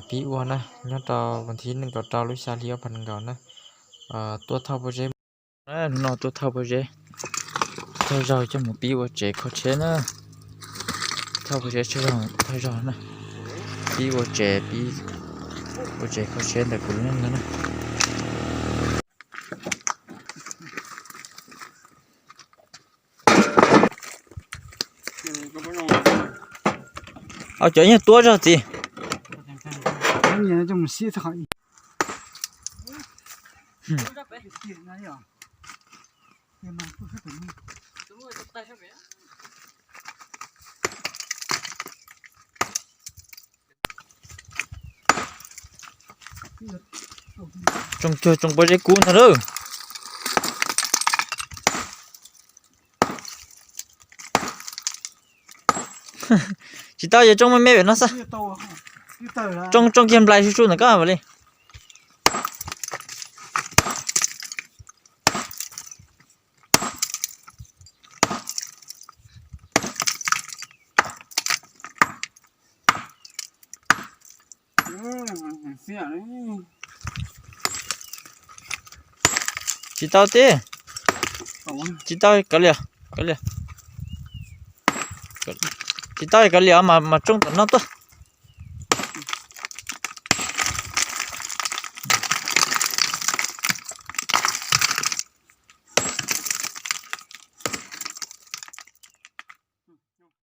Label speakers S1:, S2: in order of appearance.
S1: ปีอ้วนนะยอดต่อวันที่หนึ่งก็ต่อลุยซาเลียวพันก่อนนะตัวเท่าโปรเจกต์นอตัวเท่าโปรเจกต์เท่าเราจะหมูปีว่าเจ๊เขาเชนะเท่าโปรเจกต์เชื่อเท่าเรานะปีว่าเจ๊ปีว่าเจ๊เขาเชนแต่กูเล่นกันนะเอาเจอเนี่ยตัวเราสิ
S2: 你这么细长，trông
S1: chơi trông bơi cuốn thật đâu chỉ tao giờ trông mấy bé nó sao trông trông kiếm lại chút nữa các bạn đi chỉ tao thế chỉ tao cái liền chỉ tao cái liền mà trông nó tốt